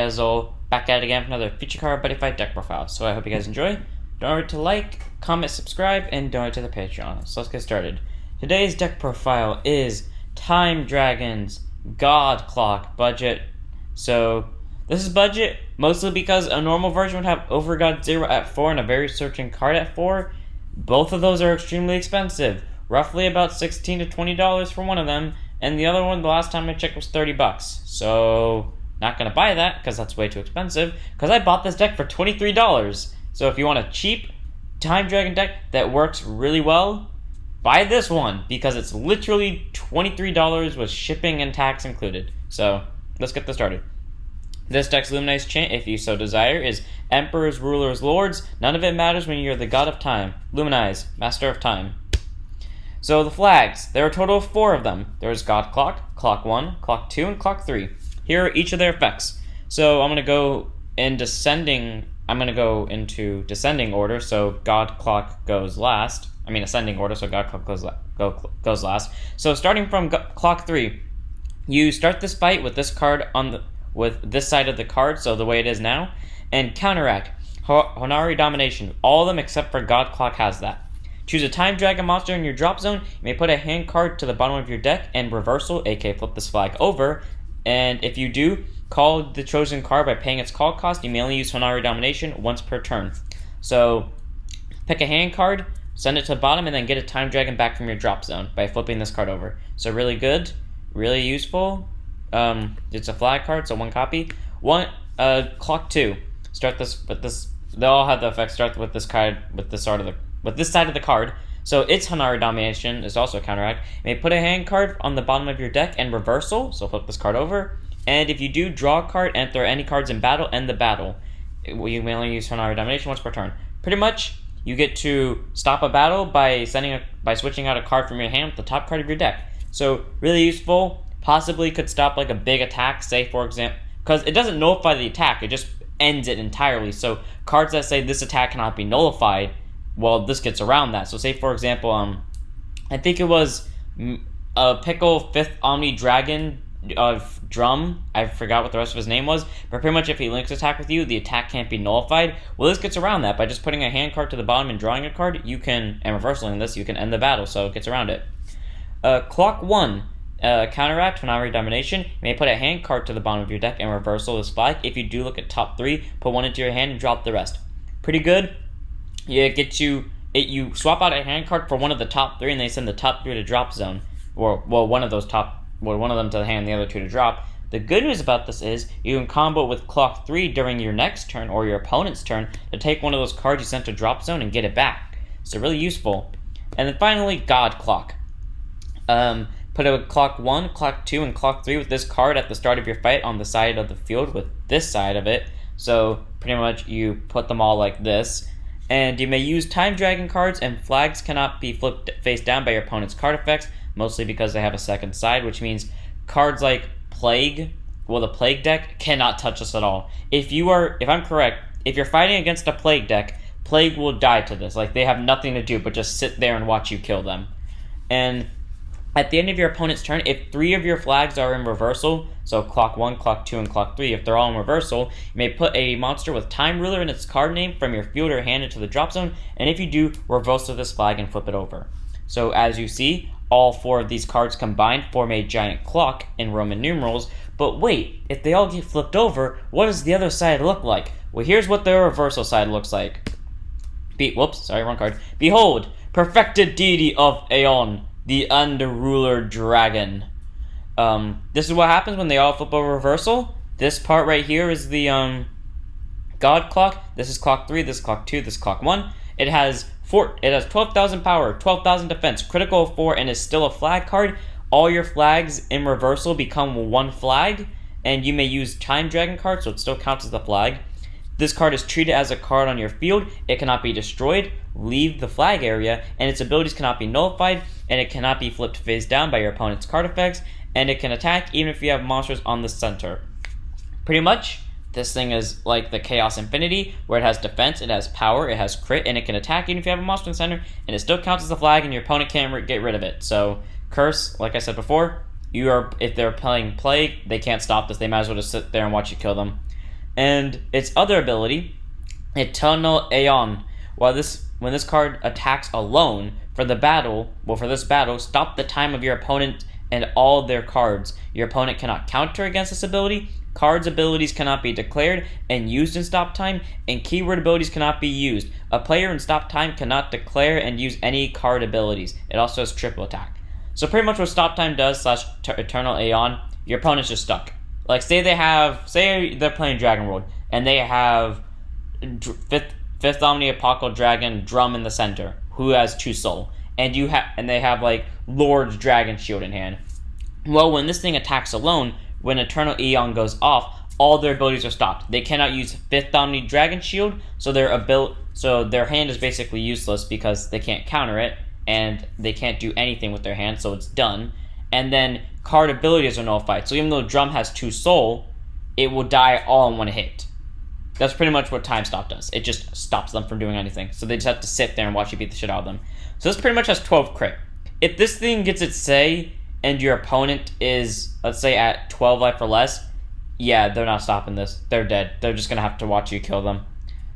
guys all back at it again for another feature card Buddy Fight deck profile. So I hope you guys enjoy. Don't forget to like, comment, subscribe, and donate to the Patreon. So let's get started. Today's deck profile is Time Dragon's Godclock budget. So this is budget mostly because a normal version would have Overgod 0 at 4 and a very searching card at 4. Both of those are extremely expensive, roughly about $16 to $20 for one of them, and the other one, the last time I checked, was $30. So not gonna buy that because that's way too expensive, because I bought this deck for $23. So if you want a cheap Time Dragon deck that works really well, buy this one, because it's literally $23 with shipping and tax included. So let's get this started. This deck's Luminized chant, if you so desire, is Emperors, Rulers, Lords. None of it matters when you're the God of Time. Luminize, Master of Time. So the flags, there are a total of 4 of them. There's Godclock, Clock 1, Clock 2, and Clock 3. Here are each of their effects. So I'm going to go in descending, into descending order, so Godclock goes last. Ascending order, so Godclock goes last. So starting from Clock 3, you start this fight with this card with this side of the card, so the way it is now, and counteract. Honari Domination. All of them except for Godclock has that. Choose a Time Dragon monster in your drop zone. You may put a hand card to the bottom of your deck and reversal, aka flip this flag over. And if you do, call the chosen card by paying its call cost. You may only use Honari Domination once per turn. So pick a hand card, send it to the bottom, and then get a Time Dragon back from your drop zone by flipping this card over. So really good, really useful. It's a flag card, so 1 copy. Clock 2. Start this with this. They all have the effect. Start with this card with this side of the card. So its Honari Domination is also a counteract. You may put a hand card on the bottom of your deck and reversal. So flip this card over. And if you do, draw a card, and if there are any cards in battle, end the battle. You may only use Honari Domination once per turn. Pretty much, you get to stop a battle by switching out a card from your hand with the top card of your deck. So really useful. Possibly could stop like a big attack, say for example, because it doesn't nullify the attack, it just ends it entirely. So cards that say this attack cannot be nullified, well, this gets around that. So say for example, I think it was Pickle 5th Omni Dragon of Drum, I forgot what the rest of his name was, but pretty much if he links attack with you, the attack can't be nullified. Well, this gets around that by just putting a hand card to the bottom and drawing a card. You can, and reversaling this, you can end the battle, so it gets around it. Clock 1. Counteract, Honari Domination. You may put a hand card to the bottom of your deck and reversal this flag. If you do, look at top 3, put 1 into your hand and drop the rest. Pretty good. You swap out a hand card for one of the top 3, and they send the top 3 to drop zone. One of them to the hand, the other 2 to drop. The good news about this is you can combo with Clock 3 during your next turn or your opponent's turn to take one of those cards you sent to drop zone and get it back. So really useful. And then finally, Godclock. Put a Clock 1, Clock 2, and Clock 3 with this card at the start of your fight on the side of the field with this side of it. So pretty much you put them all like this. And you may use Time Dragon cards, and flags cannot be flipped face down by your opponent's card effects, mostly because they have a second side, which means cards like Plague, the Plague deck cannot touch us at all. If I'm correct, if you're fighting against a Plague deck, Plague will die to this. Like, they have nothing to do but just sit there and watch you kill them. And at the end of your opponent's turn, if 3 of your flags are in reversal, so Clock 1, Clock 2, and Clock 3, if they're all in reversal, you may put a monster with Time Ruler in its card name from your field or hand into the drop zone, and if you do, reversal this flag and flip it over. So as you see, all 4 of these cards combined form a giant clock in Roman numerals, but wait, if they all get flipped over, what does the other side look like? Well, here's what the reversal side looks like. Wrong card. Behold, perfected deity of Aeon, the Endruler dragon. This is what happens when they all flip over reversal. This part right here is the Godclock. This is Clock 3, this is Clock 2, this is Clock 1. It has 12,000 power, 12,000 defense, critical of 4, and is still a flag card. All your flags in reversal become 1 flag, and you may use Time Dragon cards, so it still counts as the flag. This card is treated as a card on your field. It cannot be destroyed, leave the flag area, and its abilities cannot be nullified, and it cannot be flipped face down by your opponent's card effects, and it can attack even if you have monsters on the center. Pretty much, this thing is like the Chaos Infinity, where it has defense, it has power, it has crit, and it can attack even if you have a monster in the center, and it still counts as a flag, and your opponent can't get rid of it. So, Curse, like I said before, if they're playing Plague, they can't stop this. They might as well just sit there and watch you kill them. And its other ability, Eternal Aeon. When this card attacks alone for this battle, stop the time of your opponent and all their cards. Your opponent cannot counter against this ability. Cards' abilities cannot be declared and used in stop time, and keyword abilities cannot be used. A player in stop time cannot declare and use any card abilities. It also has triple attack. So pretty much what stop time does / Eternal Aeon, your opponent's just stuck. Like say they're playing Dragon World and they have fifth Omni Apocalypse Dragon Drum in the center, who has 2 soul, and they have like Lord's Dragon Shield in hand. Well, when this thing attacks alone, when Eternal Aeon goes off, all their abilities are stopped. They cannot use 5th Omni Dragon Shield, so their hand is basically useless because they can't counter it, and they can't do anything with their hand, so it's done. And then card abilities are nullified. So even though Drum has 2 soul, it will die all in one hit. That's pretty much what Time Stop does. It just stops them from doing anything. So they just have to sit there and watch you beat the shit out of them. So this pretty much has 12 crit. If this thing gets its say and your opponent is, let's say, at 12 life or less, yeah, they're not stopping this. They're dead. They're just going to have to watch you kill them.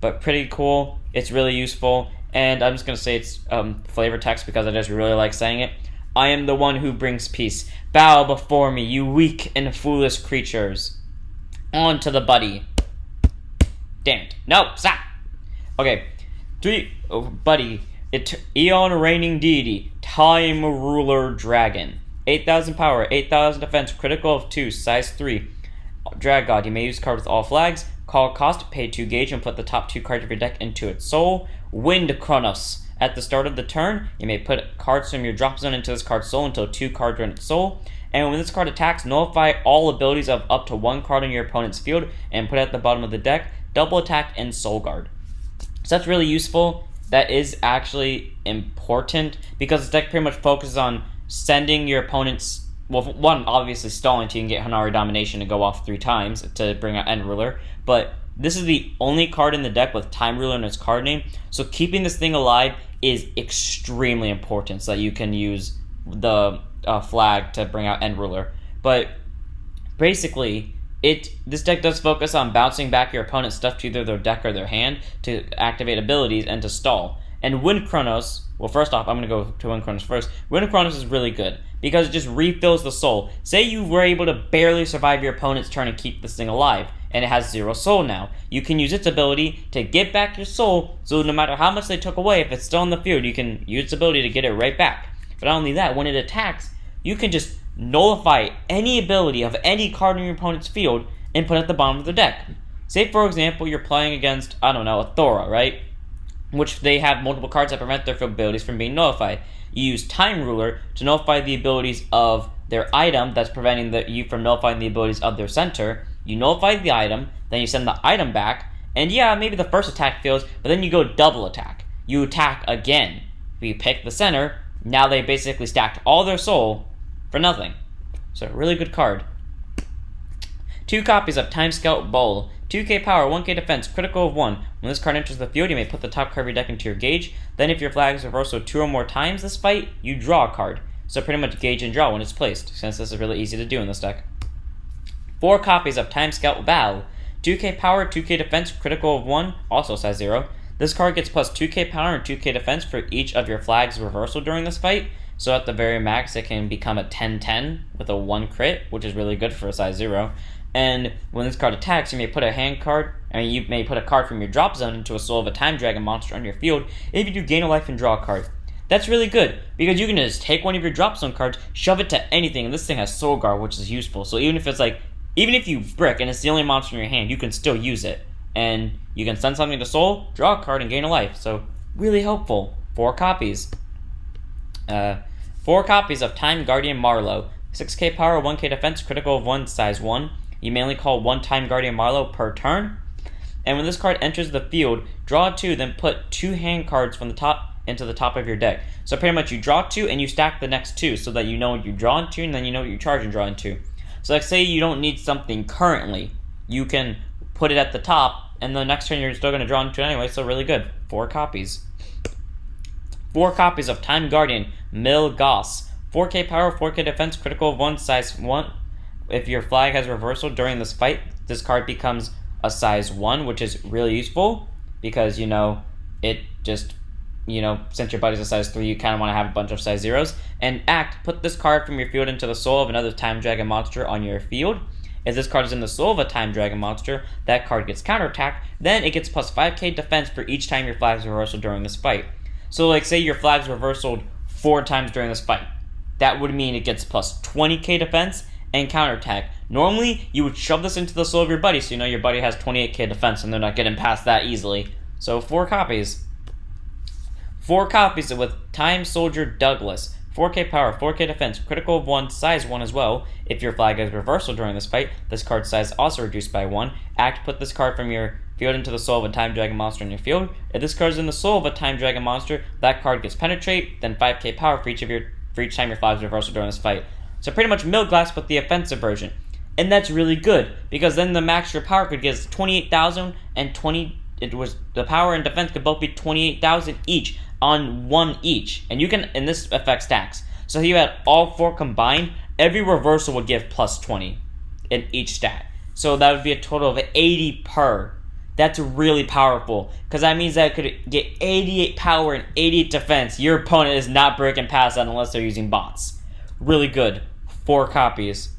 But pretty cool. It's really useful. And I'm just going to say it's flavor text because I just really like saying it. I am the one who brings peace. Bow before me, you weak and foolish creatures. On to the buddy. Damn it. No, stop. Okay. Buddy. Eon Reigning Deity. Time Ruler Dragon. 8,000 power, 8,000 defense, critical of 2, size 3. Drag God. You may use card with all flags. Call cost, pay 2 gauge, and put the top 2 cards of your deck into its soul. Wind Kronos. At the start of the turn, you may put cards from your drop zone into this card's soul until 2 cards are in its soul. And when this card attacks, nullify all abilities of up to 1 card in your opponent's field and put it at the bottom of the deck. Double attack and soul guard. So that's really useful. That is actually important because this deck pretty much focuses on sending your opponent's, well, one, obviously stalling so you can get Hanari Domination to go off 3 times to bring out Endruler, but this is the only card in the deck with Time Ruler in its card name, so keeping this thing alive is extremely important so that you can use the flag to bring out Endruler. But basically, this deck does focus on bouncing back your opponent's stuff to either their deck or their hand to activate abilities and to stall. And Wind Kronos, well, first off, I'm going to go to Wind Kronos first. Wind Kronos is really good because it just refills the soul. Say you were able to barely survive your opponent's turn and keep this thing alive, and it has 0 soul now. You can use its ability to get back your soul, so no matter how much they took away, if it's still in the field, you can use its ability to get it right back. But not only that, when it attacks, you can just nullify any ability of any card in your opponent's field and put it at the bottom of the deck. Say, for example, you're playing against, I don't know, a Thora, right? Which they have multiple cards that prevent their abilities from being nullified. You use Time Ruler to nullify the abilities of their item that's preventing you from nullifying the abilities of their center. You nullify the item, then you send the item back, and yeah, maybe the first attack fails, but then you go double attack. You attack again. If you pick the center, now they basically stacked all their soul for nothing. So, really good card. 2 copies of Time Scout Bowl. 2k power, 1k defense, critical of 1. When this card enters the field, you may put the top card of your deck into your gauge. Then if your flag is reversed 2 or more times this fight, you draw a card. So pretty much gauge and draw when it's placed, since this is really easy to do in this deck. 4 copies of Time Scout Val. 2k power, 2k defense, critical of 1, also size 0. This card gets plus 2k power and 2k defense for each of your flags reversal during this fight. So at the very max, it can become a 10-10 with a 1 crit, which is really good for a size 0. And when this card attacks, you may put you may put a card from your drop zone into a soul of a Time Dragon monster on your field. If you do, gain a life and draw a card. That's really good, because you can just take one of your drop zone cards, shove it to anything, and this thing has Soul Guard, which is useful. So even if you brick and it's the only monster in your hand, you can still use it. And you can send something to soul, draw a card, and gain a life. So really helpful. 4 copies. 4 copies of Time Guardian Marlowe. 6k power, 1k defense, critical of 1, size 1. You may only call 1 Time Guardian Marlowe per turn. And when this card enters the field, draw 2, then put 2 hand cards from the top into the top of your deck. So pretty much you draw 2 and you stack the next 2 so that you know what you draw into and then you know what you charge and draw into. So like say you don't need something currently, you can put it at the top and the next turn you're still going to draw into it anyway, so really good. 4 copies. 4 copies of Time Guardian Gauss. 4k power, 4k defense, critical of 1, size 1. If your flag has reversal during this fight, this card becomes a size 1, which is really useful because, it just, since your buddy's a size 3, you kind of want to have a bunch of size 0s. And act, put this card from your field into the soul of another Time Dragon monster on your field. If this card is in the soul of a Time Dragon monster, that card gets counterattacked, then it gets plus 5k defense for each time your flag's reversal during this fight. So like say your flag's reversaled 4 times during this fight. That would mean it gets plus 20k defense and counterattack. Normally, you would shove this into the soul of your buddy, so your buddy has 28k defense and they're not getting past that easily. So 4 copies. 4 copies with Time Soldier Douglas. 4k power, 4k defense, critical of 1, size 1 as well. If your flag is reversal during this fight, this card's size also reduced by 1. Act, put this card from your field into the soul of a Time Dragon monster in your field. If this card is in the soul of a Time Dragon monster, that card gets penetrate, then 5k power for each time your flag is reversal during this fight. So pretty much Milglass with the offensive version. And that's really good, because then the max your power could get 28,000 and the power and defense could both be 28,000 each on 1 each. And this affects stacks. So if you had all 4 combined, every reversal would give plus 20 in each stat. So that would be a total of 80 per. That's really powerful, because that means that it could get 88 power and 88 defense. Your opponent is not breaking past that unless they're using bots. Really good. 4 copies.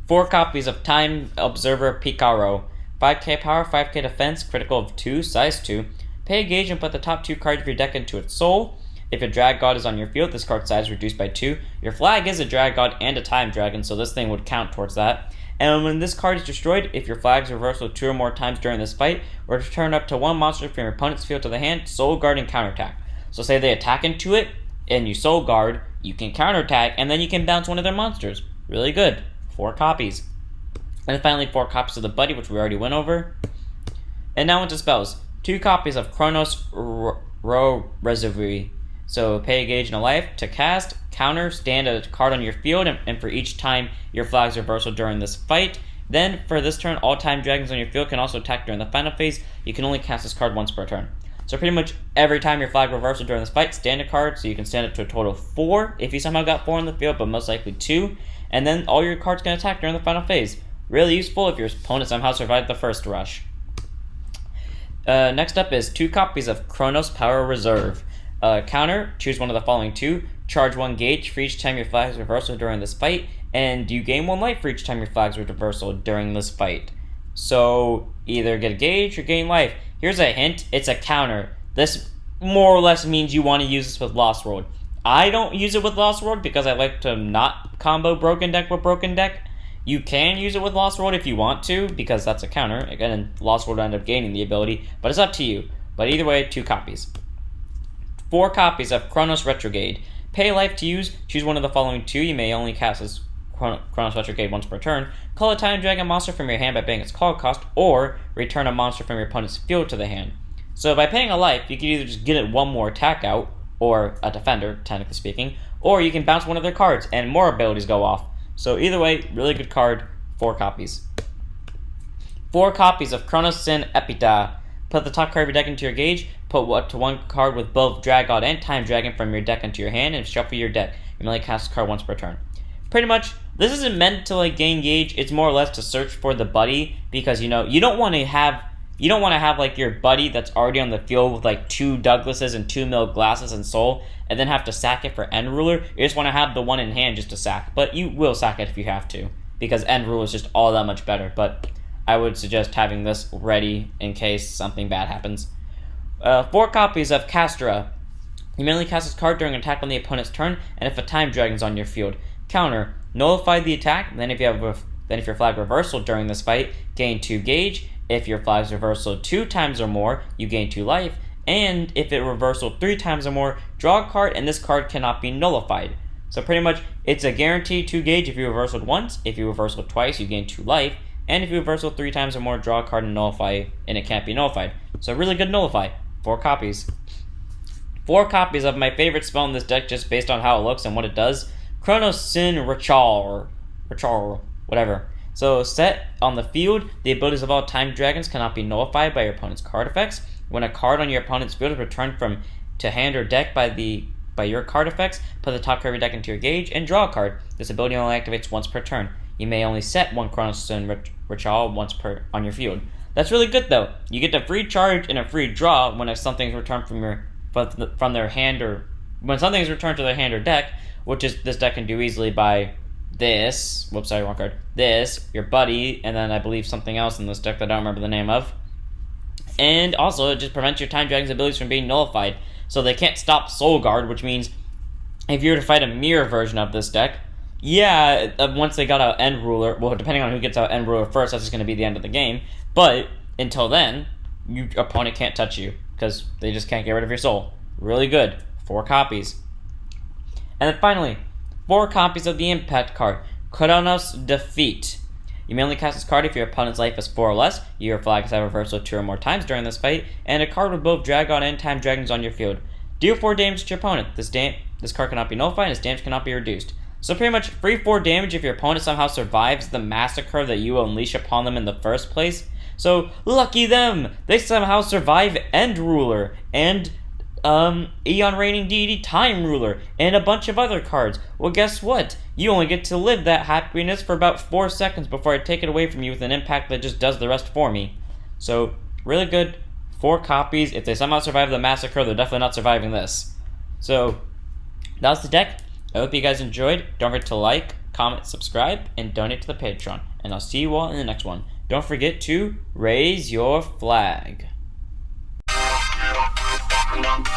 4 copies of Time Observer Picaro. 5k power, 5k defense, critical of 2, size 2. Pay a gauge and put the top 2 cards of your deck into its soul. If a Drag God is on your field, this card's size reduced by 2. Your flag is a Drag God and a Time Dragon, so this thing would count towards that. And when this card is destroyed, if your flag's reversal 2 or more times during this fight, return up to 1 monster from your opponent's field to the hand, Soul Guard, and counterattack. So say they attack into it, and you Soul Guard, you can counterattack, and then you can bounce one of their monsters. Really good. 4 copies. And finally 4 copies of the Buddy, which we already went over. And now into spells. 2 copies of Kronos Reservoir. So pay a gauge and a life to cast, counter, stand a card on your field, and for each time your flag's reversal during this fight. Then, for this turn, all Time Dragons on your field can also attack during the final phase. You can only cast this card once per turn. So pretty much every time your flag reversal during this fight, stand a card, so you can stand up to a total of 4 if you somehow got 4 on the field, but most likely 2. And then all your cards can attack during the final phase. Really useful if your opponent somehow survived the first rush. Next up is 2 copies of Kronos Power Reserve. Counter, choose one of the following 2. Charge 1 gauge for each time your flag's reversal during this fight, and you gain 1 life for each time your flag's reversal during this fight. So either get a gauge or gain life. Here's a hint, it's a counter. This more or less means you want to use this with Lost World. I don't use it with Lost World because I like to not combo Broken Deck with Broken Deck. You can use it with Lost World if you want to, because that's a counter. Again, Lost World will end up gaining the ability, but it's up to you. But either way, 2 copies. 4 copies of Kronos Retrograde. Pay life to use. Choose one of the following 2. You may only cast as Kronos Retrograde once per turn. Call a Time Dragon monster from your hand by paying its call cost, or return a monster from your opponent's field to the hand. So by paying a life, you can either just get it 1 more attack out, or a defender, technically speaking, or you can bounce one of their cards and more abilities go off. So either way, really good card. 4 copies. 4 copies of Kronos Sin Epita. Put the top card of your deck into your gauge. Put up to 1 card with both Drag God and Time Dragon from your deck into your hand, and shuffle your deck. You may only cast a card once per turn. Pretty much, this isn't meant to gain gauge. It's more or less to search for the buddy, because you don't want to have your buddy that's already on the field with 2 Douglases and 2 Milglasses and Soul, and then have to sack it for Endruler. You just want to have the one in hand just to sack, but you will sack it if you have to, because Endruler is just all that much better. But I would suggest having this ready in case something bad happens. 4 copies of Castra. You may only cast this card during an attack on the opponent's turn, and if a Time Dragon's on your field. Counter, nullify the attack. Then if your flag reversal during this fight, gain 2 gauge. If your flag's reversal 2 times or more, you gain 2 life. And if it reversal 3 times or more, draw a card, and this card cannot be nullified. So pretty much, it's a guaranteed 2 gauge if you reversaled once. If you reversal twice, you gain 2 life. And if you reversal 3 times or more, draw a card and nullify, and it can't be nullified. So really good nullify. 4 copies. 4 copies of my favorite spell in this deck, just based on how it looks and what it does. Kronos Sin Rachar, whatever. So set on the field, the abilities of all Time Dragons cannot be nullified by your opponent's card effects. When a card on your opponent's field is returned to hand or deck by the by your card effects, put the top card of your deck into your gauge, and draw a card. This ability only activates once per turn. You may only set one Kronos Stone Ritual once per on your field. That's really good though. You get a free charge and a free draw when something's returned from their hand, or when something is returned to their hand or deck, which is this deck can do easily by this. Whoops, sorry, wrong card. This, your buddy, and then I believe something else in this deck that I don't remember the name of. And also, it just prevents your Time Dragon's abilities from being nullified. So they can't stop Soul Guard, which means if you were to fight a mirror version of this deck, once they got out Endruler, well, depending on who gets out Endruler first, that's just going to be the end of the game. But until then, your opponent can't touch you because they just can't get rid of your soul. Really good. 4 copies. And then finally, 4 copies of the Impact card, Kronos Defeat. You may only cast this card if your opponent's life is 4 or less, your flag has reversal 2 or more times during this fight, and a card with both Dragon and Time Dragons on your field. Deal 4 damage to your opponent. This card cannot be nullified, and its damage cannot be reduced. So pretty much free 4 damage if your opponent somehow survives the massacre that you unleash upon them in the first place. So lucky them! They somehow survive Endruler and Eon Reigning Deity Time Ruler, and a bunch of other cards. Well, guess what? You only get to live that happiness for about 4 seconds before I take it away from you with an impact that just does the rest for me. So, really good. 4 copies. If they somehow survive the massacre, they're definitely not surviving this. So, that was the deck. I hope you guys enjoyed. Don't forget to like, comment, subscribe, and donate to the Patreon. And I'll see you all in the next one. Don't forget to raise your flag. Thank you.